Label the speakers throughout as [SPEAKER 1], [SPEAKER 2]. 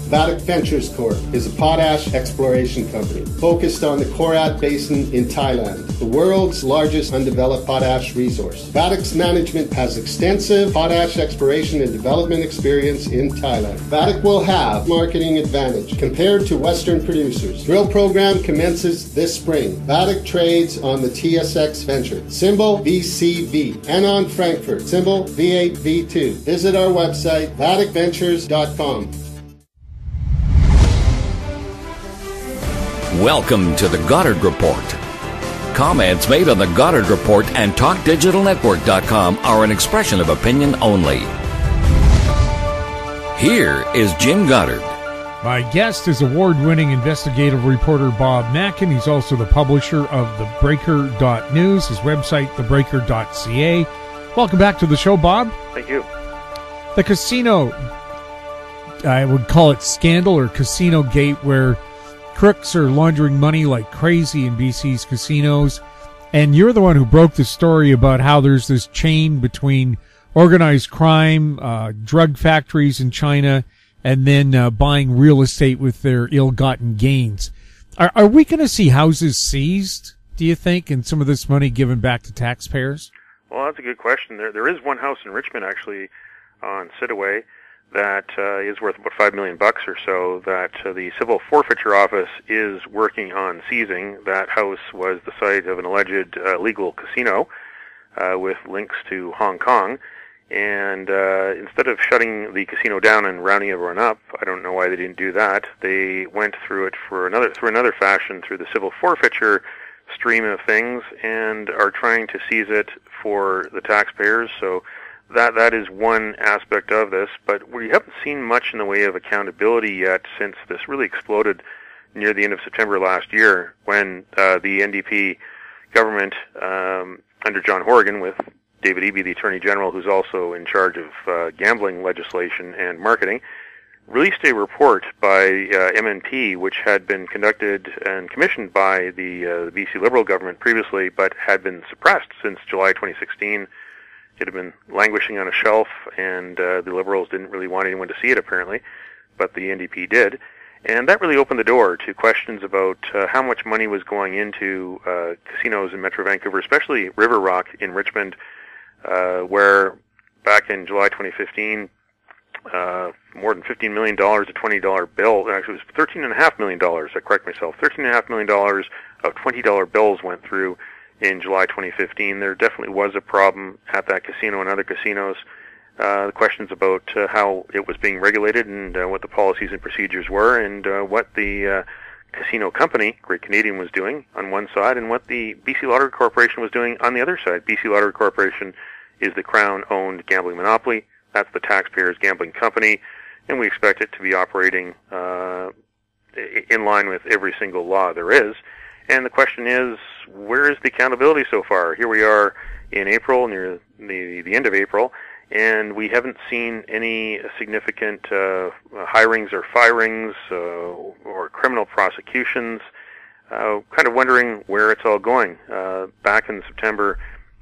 [SPEAKER 1] Vatic Ventures Corp. is a potash exploration company focused on the Korat Basin in Thailand, the world's largest undeveloped potash resource. Vatic's management has extensive potash exploration and development experience in Thailand. Vatic will have marketing advantage compared to Western producers. Drill program commences this spring. Vatic trades on the TSX Venture, symbol VCV, and on Frankfurt, symbol V8V2. Visit our website, vaticventures.com.
[SPEAKER 2] Welcome to the Goddard Report. Comments made on the Goddard Report and TalkDigitalNetwork.com are an expression of opinion only. Here is Jim Goddard.
[SPEAKER 3] My guest is award-winning investigative reporter Bob Mackin. He's also the publisher of TheBreaker.news, his website, TheBreaker.ca. Welcome back to the show, Bob.
[SPEAKER 4] Thank you.
[SPEAKER 3] The casino, I would call it scandal or casino gate, where crooks are laundering money like crazy in BC's casinos. And you're the one who broke the story about how there's this chain between organized crime, drug factories in China, and then buying real estate with their ill-gotten gains. Are we going to see houses seized, do you think, and some of this money given back to taxpayers?
[SPEAKER 4] Well, that's a good question. There is one house in Richmond, actually, on Sidaway, that is worth about $5 million or so, that the Civil Forfeiture Office is working on seizing. That house was the site of an alleged illegal casino with links to Hong Kong. And instead of shutting the casino down and rounding everyone up, I don't know why they didn't do that. They went through it through another fashion, through the civil forfeiture stream of things, and are trying to seize it for the taxpayers. So that is one aspect of this, but we haven't seen much in the way of accountability yet since this really exploded near the end of September last year, when the NDP government, under John Horgan, with David Eby, the Attorney General, who's also in charge of gambling legislation and marketing, released a report by MNP, which had been conducted and commissioned by the BC Liberal government previously, but had been suppressed since July 2016. It had been languishing on a shelf, and the Liberals didn't really want anyone to see it, apparently, but the NDP did. And that really opened the door to questions about how much money was going into casinos in Metro Vancouver, especially River Rock in Richmond, where back in July 2015, more than $15 million, a $20 bill, actually it was $13.5 million, I correct myself, $13.5 million of $20 bills went through in July 2015. There definitely was a problem at that casino and other casinos. The questions about how it was being regulated and what the policies and procedures were, and what the casino company, Great Canadian, was doing on one side, and what the BC Lottery Corporation was doing on the other side. BC Lottery Corporation is the Crown-owned gambling monopoly. That's the taxpayers' gambling company, and we expect it to be operating in line with every single law there is. And the question is, where is the accountability so far? Here we are in April, near the end of April, and we haven't seen any significant hirings or firings or criminal prosecutions. Kind of wondering where it's all going. Back in September,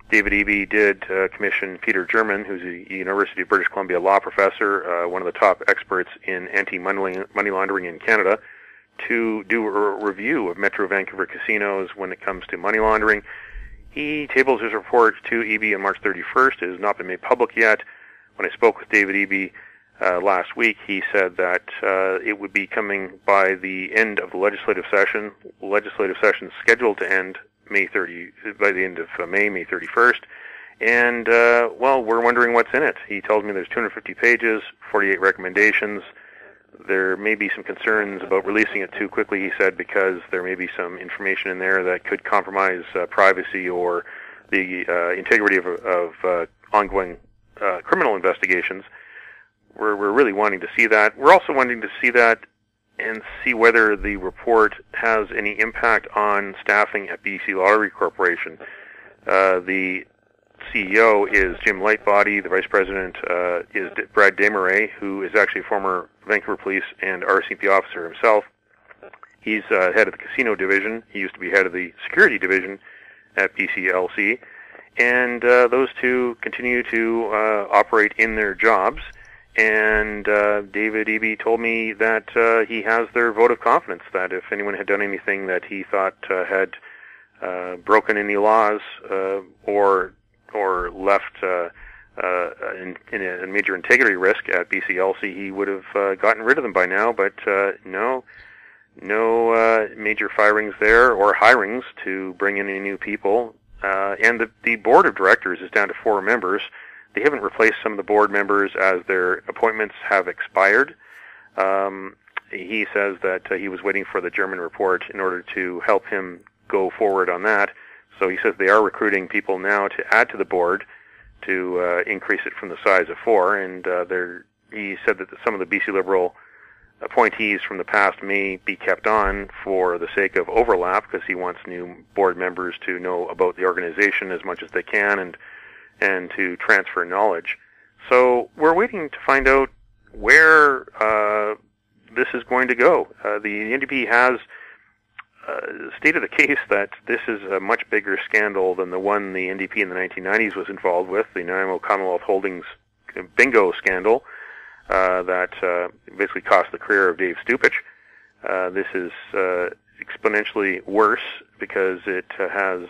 [SPEAKER 4] David Eby did commission Peter German, who's a University of British Columbia law professor, one of the top experts in anti-money laundering in Canada, to do a review of Metro Vancouver casinos when it comes to money laundering. He tables his report to Eby on March 31st. It has not been made public yet. When I spoke with David Eby last week, he said that it would be coming by the end of the legislative session. Legislative session scheduled to end by the end of May 31st. And, well, we're wondering what's in it. He told me there's 250 pages, 48 recommendations. There may be some concerns about releasing it too quickly, he said, because there may be some information in there that could compromise privacy or the integrity of ongoing criminal investigations. We're really wanting to see that. We're also wanting to see that and see whether the report has any impact on staffing at BC Lottery Corporation. The CEO is Jim Lightbody. The vice president is Brad Desmarais, who is actually a former Vancouver Police and RCMP officer himself. He's head of the casino division. He used to be head of the security division at BCLC. And those two continue to operate in their jobs. And David Eby told me that he has their vote of confidence, that if anyone had done anything that he thought had broken any laws or left in a major integrity risk at BCLC, he would have gotten rid of them by now. But no major firings there or hirings to bring in any new people. And the board of directors is down to 4 members. They haven't replaced some of the board members as their appointments have expired. He says that he was waiting for the German report in order to help him go forward on that. So he says they are recruiting people now to add to the board to increase it from the size of 4. And he said that some of the BC Liberal appointees from the past may be kept on for the sake of overlap, because he wants new board members to know about the organization as much as they can and to transfer knowledge. So we're waiting to find out where this is going to go. The NDP has stated the case that this is a much bigger scandal than the one the NDP in the 1990s was involved with, the Nanaimo Commonwealth Holdings bingo scandal that basically cost the career of Dave Stupich. This is exponentially worse because it has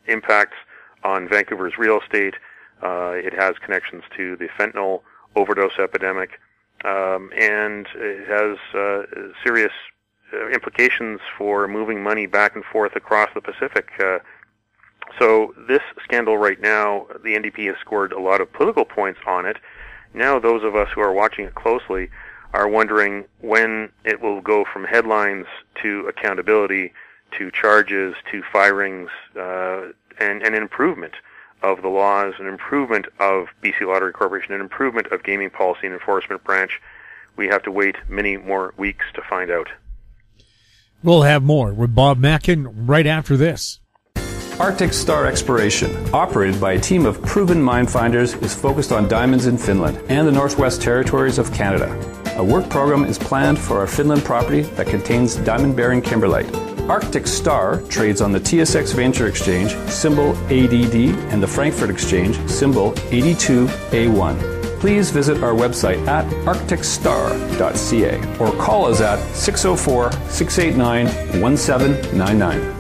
[SPEAKER 4] impacts on Vancouver's real estate. It has connections to the fentanyl overdose epidemic, and it has serious implications for moving money back and forth across the Pacific. So this scandal right now, the NDP has scored a lot of political points on it. Now those of us who are watching it closely are wondering when it will go from headlines to accountability to charges to firings, and an improvement of the laws, an improvement of BC Lottery Corporation, an improvement of gaming policy and enforcement branch. We have to wait many more weeks to find out.
[SPEAKER 3] We'll have more with Bob Mackin right after this.
[SPEAKER 5] Arctic Star Exploration, operated by a team of proven mine finders, is focused on diamonds in Finland and the Northwest Territories of Canada. A work program is planned for our Finland property that contains diamond-bearing kimberlite. Arctic Star trades on the TSX Venture Exchange, symbol ADD, and the Frankfurt Exchange, symbol 82A1. Please visit our website at arcticstar.ca or call us at 604-689-1799.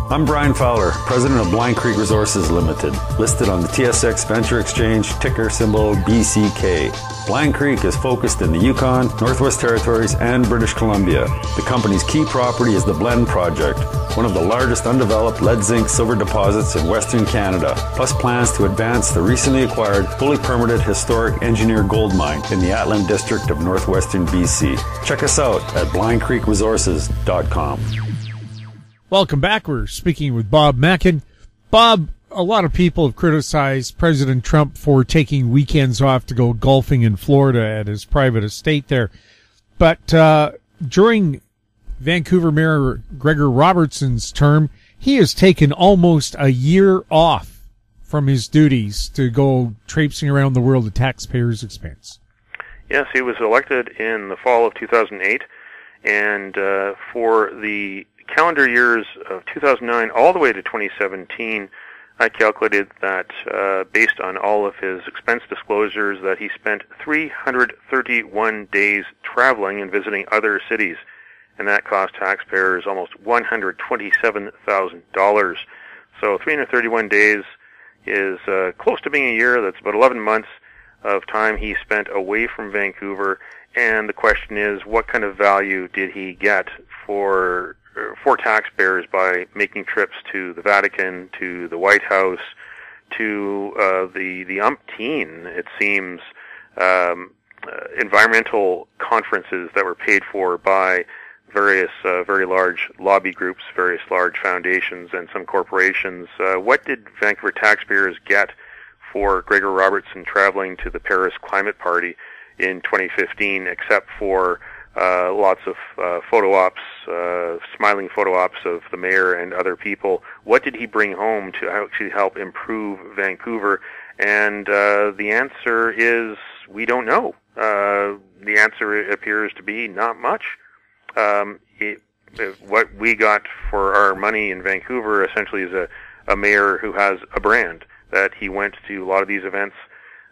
[SPEAKER 6] I'm Brian Fowler, president of Blind Creek Resources Limited, listed on the TSX Venture Exchange, ticker symbol BCK. Blind Creek is focused in the Yukon, Northwest Territories, and British Columbia. The company's key property is the Blend Project, one of the largest undeveloped lead-zinc-silver deposits in Western Canada, plus plans to advance the recently acquired, fully permitted historic engineer gold mine in the Atlan District of Northwestern BC. Check us out at blindcreekresources.com.
[SPEAKER 3] Welcome back. We're speaking with Bob Mackin. Bob, a lot of people have criticized President Trump for taking weekends off to go golfing in Florida at his private estate there. But during Vancouver Mayor Gregor Robertson's term, he has taken almost a year off from his duties to go traipsing around the world at taxpayers' expense.
[SPEAKER 4] Yes, he was elected in the fall of 2008, and for the calendar years of 2009 all the way to 2017, I calculated that based on all of his expense disclosures that he spent 331 days traveling and visiting other cities, and that cost taxpayers almost $127,000. So 331 days is close to being a year. That's about 11 months of time he spent away from Vancouver, and the question is, what kind of value did he get for taxpayers by making trips to the Vatican, to the White House, to the umpteen, it seems, environmental conferences that were paid for by various very large lobby groups, various large foundations, and some corporations. What did Vancouver taxpayers get for Gregor Robertson traveling to the Paris Climate Party in 2015, except for lots of photo ops, smiling photo ops of the mayor and other people? What did he bring home to actually help improve Vancouver? And the answer is, we don't know. The answer appears to be not much. What we got for our money in Vancouver essentially is a mayor who has a brand, that he went to a lot of these events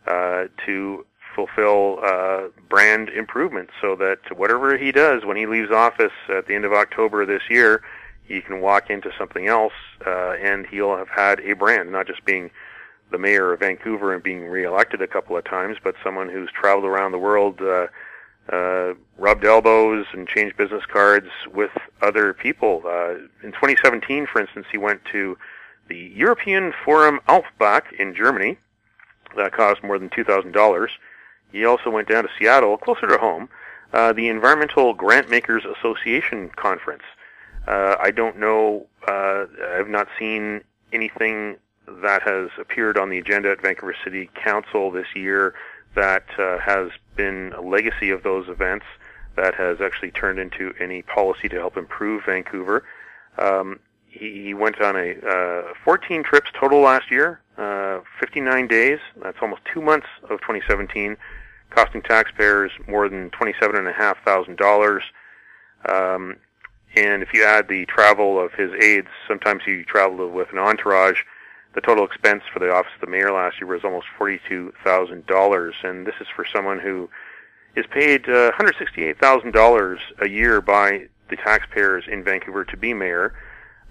[SPEAKER 4] to fulfill brand improvement, so that whatever he does when he leaves office at the end of October this year, he can walk into something else and he'll have had a brand, not just being the mayor of Vancouver and being reelected a couple of times, but someone who's traveled around the world, rubbed elbows and changed business cards with other people. In 2017, for instance, he went to the European Forum Alpbach in Germany. That cost more than $2,000. He also went down to Seattle, closer to home, the Environmental Grant Makers Association Conference. I don't know, I've not seen anything that has appeared on the agenda at Vancouver City Council this year that has been a legacy of those events that has actually turned into any policy to help improve Vancouver. He went on 14 trips total last year, 59 days. That's almost 2 months of 2017, costing taxpayers more than $27,500. And if you add the travel of his aides, sometimes he traveled with an entourage, the total expense for the office of the mayor last year was almost $42,000. And this is for someone who is paid $168,000 a year by the taxpayers in Vancouver to be mayor.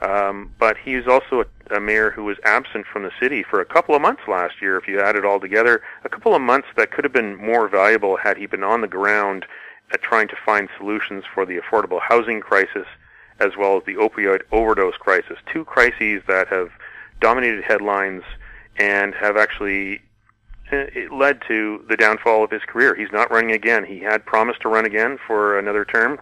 [SPEAKER 4] But he's also a mayor who was absent from the city for a couple of months last year. If you add it all together, a couple of months that could have been more valuable had he been on the ground at trying to find solutions for the affordable housing crisis as well as the opioid overdose crisis. Two crises that have dominated headlines and have actually led to the downfall of his career. He's not running again. He had promised to run again for another term.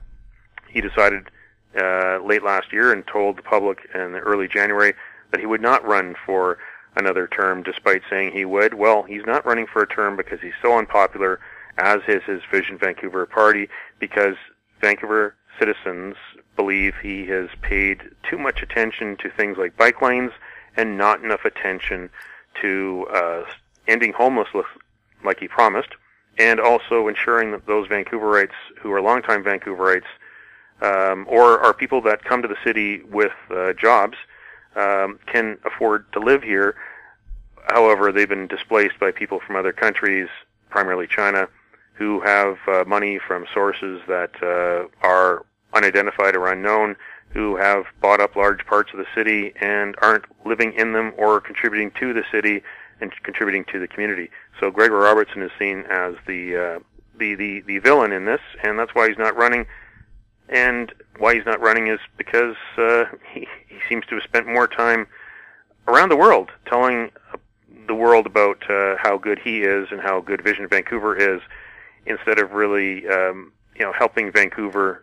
[SPEAKER 4] He decided late last year and told the public in early January that he would not run for another term despite saying he would. Well, he's not running for a term because he's so unpopular, as is his Vision Vancouver party, because Vancouver citizens believe he has paid too much attention to things like bike lanes and not enough attention to ending homelessness like he promised, and also ensuring that those Vancouverites who are longtime Vancouverites or are people that come to the city with jobs can afford to live here. However, they've been displaced by people from other countries, primarily China, who have money from sources that are unidentified or unknown, who have bought up large parts of the city and aren't living in them or contributing to the city and contributing to the community. So Gregor Robertson is seen as the villain in this, and that's why he's not running. And why he's not running is because he seems to have spent more time around the world telling the world about how good he is and how good Vision Vancouver is, instead of really helping Vancouver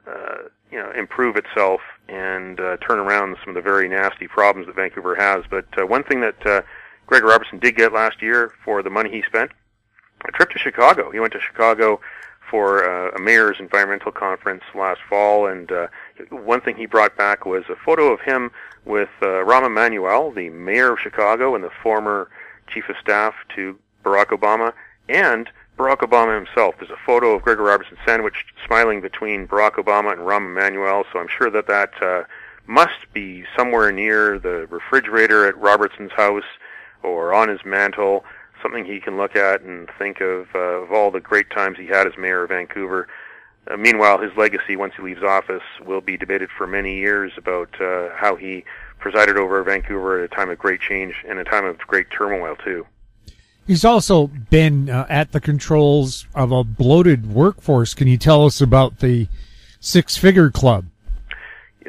[SPEAKER 4] improve itself and turn around some of the very nasty problems that Vancouver has. But one thing that Gregor Robertson did get last year for the money he spent, a trip to Chicago. He went to Chicago for a mayor's environmental conference last fall, and one thing he brought back was a photo of him with Rahm Emanuel, the mayor of Chicago and the former chief of staff to Barack Obama, and Barack Obama himself. There's a photo of Gregor Robertson sandwiched, smiling between Barack Obama and Rahm Emanuel, so I'm sure that must be somewhere near the refrigerator at Robertson's house or on his mantle, something he can look at and think of all the great times he had as mayor of Vancouver. Meanwhile, his legacy, once he leaves office, will be debated for many years about how he presided over Vancouver at a time of great change and a time of great turmoil, too.
[SPEAKER 3] He's also been at the controls of a bloated workforce. Can you tell us about the Six-Figure Club?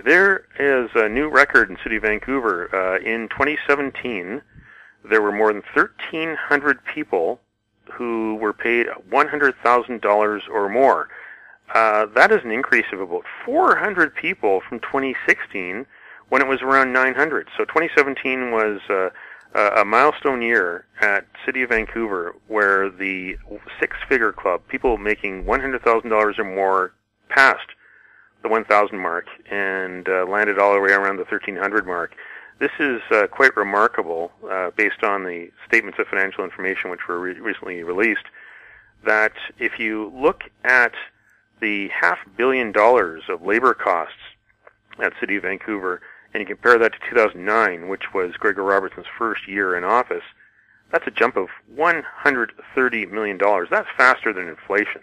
[SPEAKER 4] There is a new record in the city of Vancouver. In 2017, there were more than 1,300 people who were paid $100,000 or more. That is an increase of about 400 people from 2016, when it was around 900. So 2017 was a milestone year at City of Vancouver, where the Six-Figure Club, people making $100,000 or more, passed the 1,000 mark and landed all the way around the 1,300 mark. This is quite remarkable, based on the statements of financial information which were recently released, that if you look at the $500 million of labor costs at City of Vancouver, and you compare that to 2009, which was Gregor Robertson's first year in office, That's a jump of $130 million. That's faster than inflation.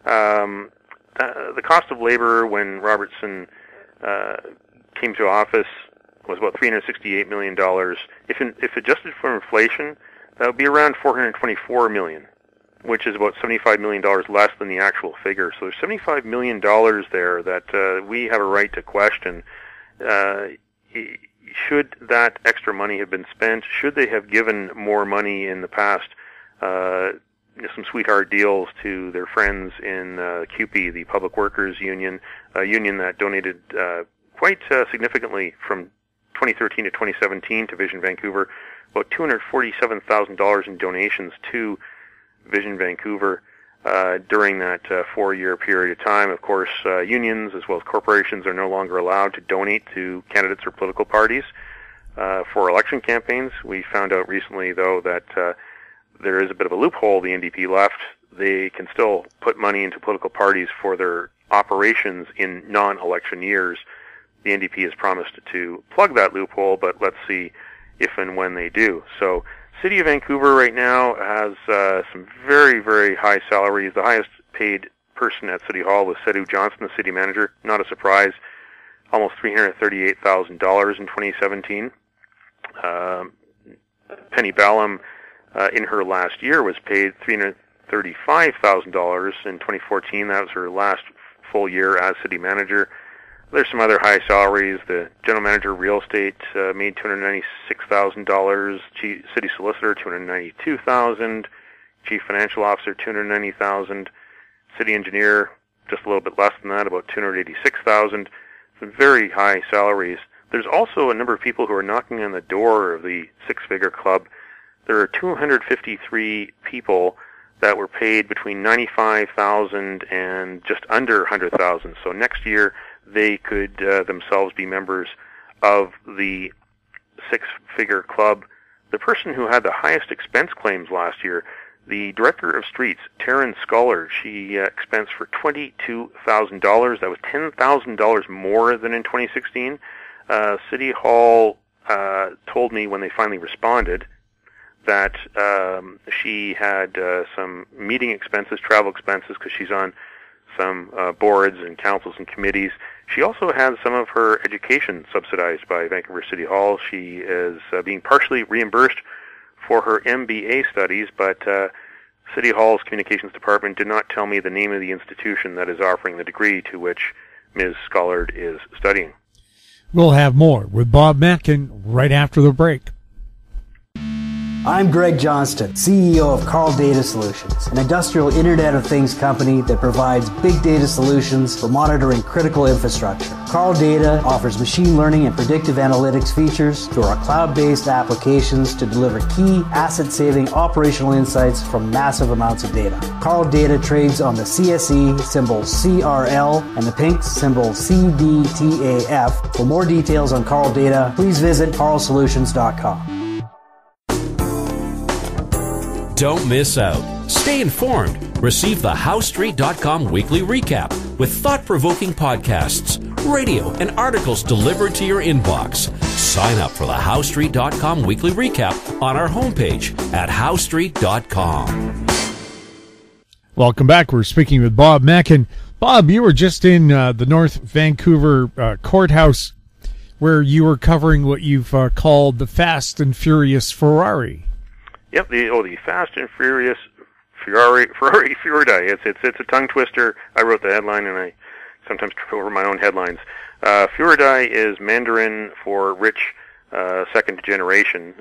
[SPEAKER 4] The cost of labor when Robertson came to office was about $368 million. If adjusted for inflation, that would be around $424 million, which is about $75 million less than the actual figure. So there's $75 million there that we have a right to question. Should that extra money have been spent? Should they have given more money in the past? Some sweetheart deals to their friends in CUPE, the Public Workers Union, a union that donated quite significantly from 2013 to 2017 to Vision Vancouver, about $247,000 in donations to Vision Vancouver during that 4-year period of time. Of course, unions as well as corporations are no longer allowed to donate to candidates or political parties for election campaigns. We found out recently, though, that there is a bit of a loophole the NDP left. They can still put money into political parties for their operations in non-election years. The NDP has promised to plug that loophole, but let's see if and when they do. So City of Vancouver right now has some very, very high salaries. The highest paid person at City Hall was Sedu Johnson, the city manager. Not a surprise. Almost $338,000 in 2017. Penny Ballum, in her last year, was paid $335,000 in 2014. That was her last full year as city manager. There's some other high salaries. The general manager of real estate made $296,000. City solicitor, $292,000. Chief financial officer, $290,000. City engineer, just a little bit less than that, about $286,000. Some very high salaries. There's also a number of people who are knocking on the door of the six-figure club. There are 253 people that were paid between $95,000 and just under $100,000. So next year, they could themselves be members of the six-figure club. The person who had the highest expense claims last year, the director of streets, Taryn Sculler, she expensed for $22,000. That was $10,000 more than in 2016. City Hall told me when they finally responded that she had some meeting expenses, travel expenses, because she's on some boards and councils and committees. She also has some of her education subsidized by Vancouver City Hall. She is being partially reimbursed for her MBA studies, but City Hall's communications department did not tell me the name of the institution that is offering the degree to which Ms. Scullard is studying.
[SPEAKER 3] We'll have more with Bob Mackin right after the break.
[SPEAKER 7] I'm Greg Johnston, CEO of Carl Data Solutions, an industrial Internet of Things company that provides big data solutions for monitoring critical infrastructure. Carl Data offers machine learning and predictive analytics features through our cloud-based applications to deliver key asset-saving operational insights from massive amounts of data. Carl Data trades on the CSE, symbol CRL, and the pink symbol CDTAF. For more details on Carl Data, please visit carlsolutions.com.
[SPEAKER 8] Don't miss out. Stay informed. Receive the HowStreet.com weekly recap with thought-provoking podcasts, radio, and articles delivered to your inbox. Sign up for the HowStreet.com weekly recap on our homepage at HowStreet.com.
[SPEAKER 3] Welcome back. We're speaking with Bob Mackin. Bob, you were just in the North Vancouver courthouse where you were covering what you've called the Fast and Furious Ferrari.
[SPEAKER 4] Yep, the Fast and Furious Ferrari Day. It's a tongue twister. I wrote the headline, and I sometimes trip over my own headlines. Furidai is Mandarin for rich second generation,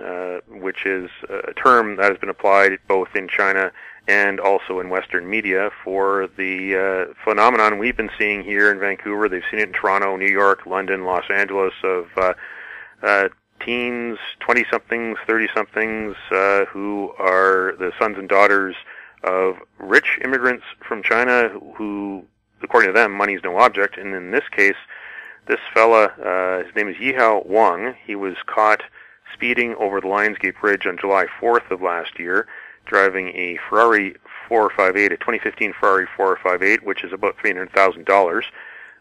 [SPEAKER 4] which is a term that has been applied both in China and also in Western media for the phenomenon we've been seeing here in Vancouver. They've seen it in Toronto, New York, London, Los Angeles of teens, 20-somethings, 30-somethings who are the sons and daughters of rich immigrants from China who, according to them, money's no object. And in this case, this fella, his name is Yihao Wang. He was caught speeding over the Lionsgate Bridge on July 4th of last year, driving a Ferrari 458, a 2015 Ferrari 458, which is about $300,000,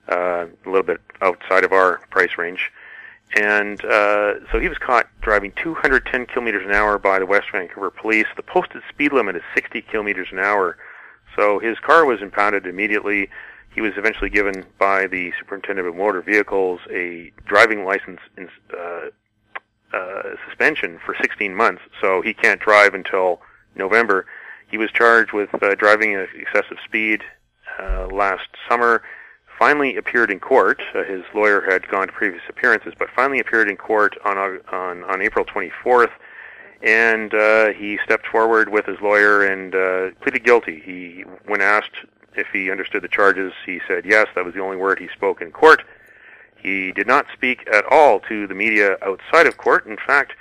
[SPEAKER 4] a little bit outside of our price range. And so he was caught driving 210 kilometers an hour by the West Vancouver police. The posted speed limit is 60 kilometers an hour. So his car was impounded immediately. He was eventually given by the Superintendent of Motor Vehicles a driving license suspension for 16 months, so he can't drive until November. He was charged with driving at excessive speed last summer, finally appeared in court. His lawyer had gone to previous appearances, but finally appeared in court on April 24th, and he stepped forward with his lawyer and pleaded guilty. When asked if he understood the charges, he said yes. That was the only word he spoke in court. He did not speak at all to the media outside of court. In fact,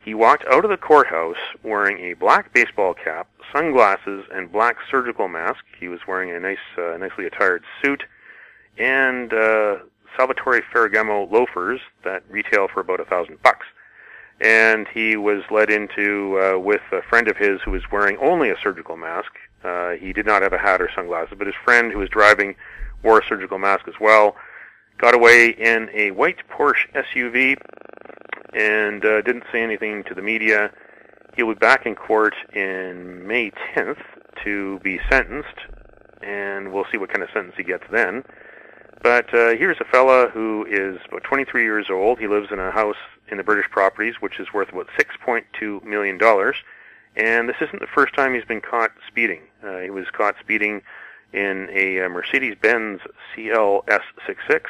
[SPEAKER 4] he walked out of the courthouse wearing a black baseball cap, sunglasses, and black surgical mask. He was wearing a nicely attired suit and Salvatore Ferragamo loafers that retail for about $1,000. And he was led into with a friend of his who was wearing only a surgical mask. He did not have a hat or sunglasses, but his friend who was driving wore a surgical mask as well. Got away in a white Porsche SUV and didn't say anything to the media. He'll be back in court in May 10th to be sentenced, and we'll see what kind of sentence he gets then. But here's a fella who is about 23 years old. He lives in a house in the British properties, which is worth about $6.2 million. And this isn't the first time he's been caught speeding. He was caught speeding in a Mercedes-Benz CLS66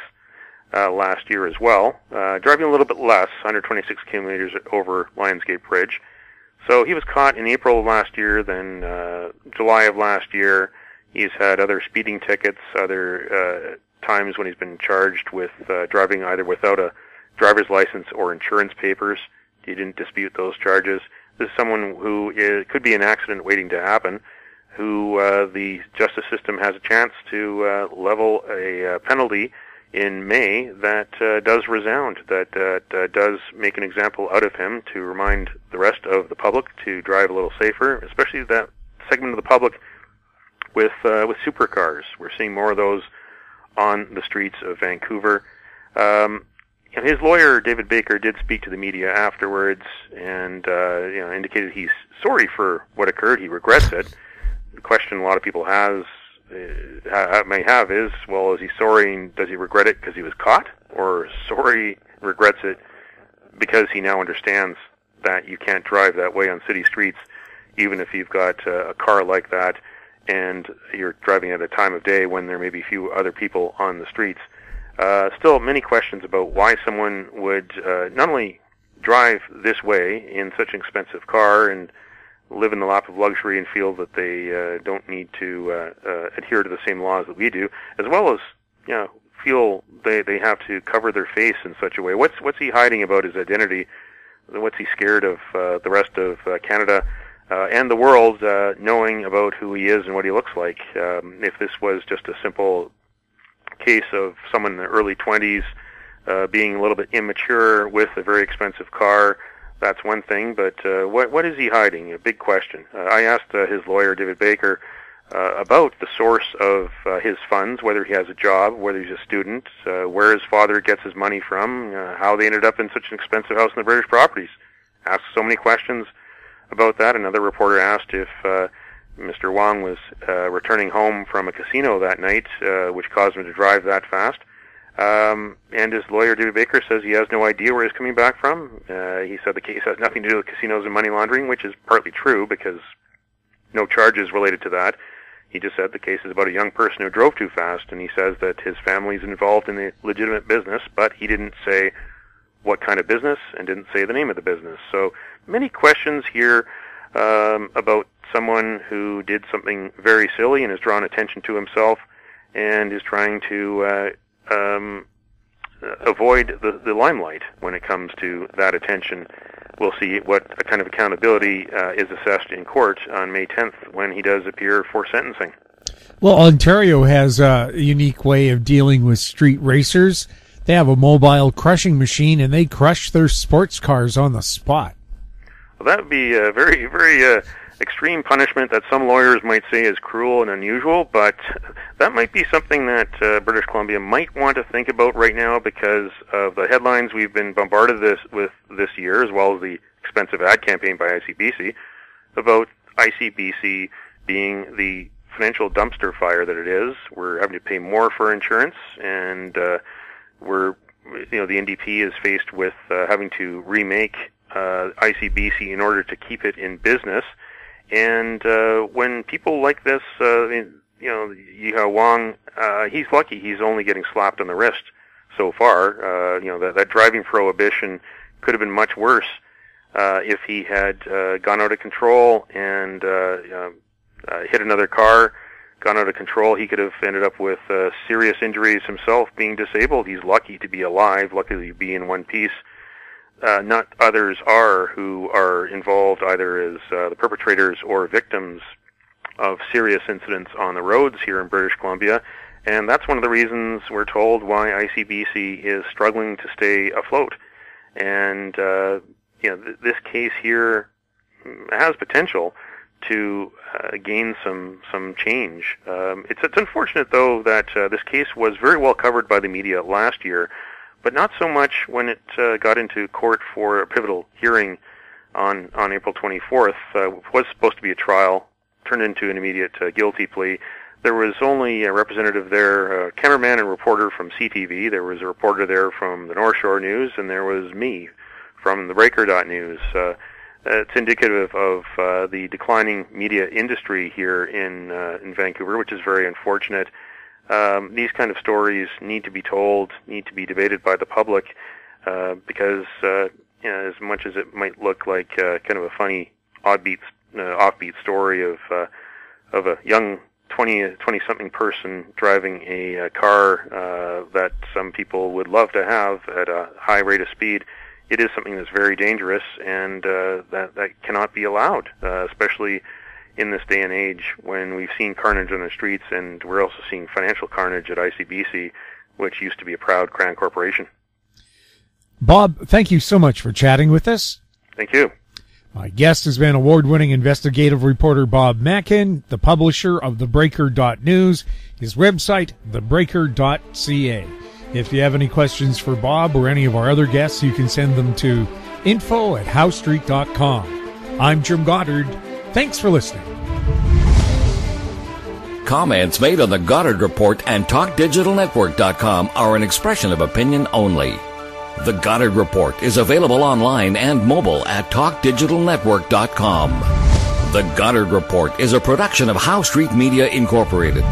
[SPEAKER 4] last year as well, driving a little bit less, 126 kilometers over Lionsgate Bridge. So he was caught in April of last year, then July of last year. He's had other speeding tickets, other times when he's been charged with driving either without a driver's license or insurance papers. He didn't dispute those charges. This is someone who could be an accident waiting to happen, who the justice system has a chance to level a penalty in May that does resound, that does make an example out of him to remind the rest of the public to drive a little safer, especially that segment of the public with supercars. We're seeing more of those on the streets of Vancouver. And his lawyer, David Baker, did speak to the media afterwards and indicated he's sorry for what occurred. He regrets it. The question a lot of people may have is, well, is he sorry and does he regret it because he was caught? Or sorry, regrets it because he now understands that you can't drive that way on city streets, even if you've got a car like that and you're driving at a time of day when there may be few other people on the streets. Still many questions about why someone would not only drive this way in such an expensive car and live in the lap of luxury and feel that they don't need to adhere to the same laws that we do, as well as feel they have to cover their face in such a way. What's he hiding about his identity? What's he scared of the rest of Canada and the world knowing about who he is and what he looks like? If this was just a simple case of someone in their early 20s being a little bit immature with a very expensive car, that's one thing, but what is he hiding? A big question. I asked his lawyer, David Baker, about the source of his funds, whether he has a job, whether he's a student, where his father gets his money from, how they ended up in such an expensive house in the British properties. Asked so many questions about that. Another reporter asked if Mr. Wong was returning home from a casino that night, which caused him to drive that fast. And his lawyer, David Baker, says he has no idea where he's coming back from. He said the case has nothing to do with casinos and money laundering, which is partly true because no charges related to that. He just said the case is about a young person who drove too fast, and he says that his family's involved in a legitimate business, but he didn't say what kind of business and didn't say the name of the business. So many questions here about someone who did something very silly and has drawn attention to himself and is trying to avoid the limelight when it comes to that attention. We'll see what kind of accountability is assessed in court on May 10th when he does appear for sentencing.
[SPEAKER 3] Well, Ontario has a unique way of dealing with street racers. They have a mobile crushing machine, and they crush their sports cars on the spot.
[SPEAKER 4] Well, that would be very, very extreme punishment that some lawyers might say is cruel and unusual, but that might be something that British Columbia might want to think about right now because of the headlines we've been bombarded with this year, as well as the expensive ad campaign by ICBC, about ICBC being the financial dumpster fire that it is. We're having to pay more for insurance, and the NDP is faced with having to remake ICBC in order to keep it in business. And when people like this, Yihao Wang, he's lucky he's only getting slapped on the wrist so far. That driving prohibition could have been much worse if he had gone out of control and hit another car, gone out of control. He could have ended up with serious injuries himself, being disabled. He's lucky to be alive, lucky to be in one piece. Not others are who are involved either as the perpetrators or victims of serious incidents on the roads here in British Columbia. And that's one of the reasons we're told why ICBC is struggling to stay afloat. And, this case here has potential to gain some change. It's unfortunate, though, that this case was very well covered by the media last year, but not so much when it got into court for a pivotal hearing on April 24th. It was supposed to be a trial, turned into an immediate guilty plea. There was only a representative there, a cameraman and reporter from CTV. There was a reporter there from the North Shore News, and there was me from the Breaker.News. It's indicative of the declining media industry here in Vancouver, which is very unfortunate. These kind of stories need to be told, need to be debated by the public, because as much as it might look like kind of a funny, offbeat story of a young 20-something person driving a car that some people would love to have at a high rate of speed, it is something that's very dangerous, and that cannot be allowed, especially in this day and age when we've seen carnage on the streets, and we're also seeing financial carnage at ICBC, which used to be a proud Crown corporation.
[SPEAKER 3] Bob, thank you so much for chatting with us.
[SPEAKER 4] Thank you.
[SPEAKER 3] My guest has been award-winning investigative reporter Bob Mackin, the publisher of thebreaker.news, his website, thebreaker.ca. If you have any questions for Bob or any of our other guests, you can send them to info@howstreet.com. I'm Jim Goddard. Thanks for listening.
[SPEAKER 2] Comments made on the Goddard Report and TalkDigitalNetwork.com are an expression of opinion only. The Goddard Report is available online and mobile at TalkDigitalNetwork.com. The Goddard Report is a production of How Street Media Incorporated.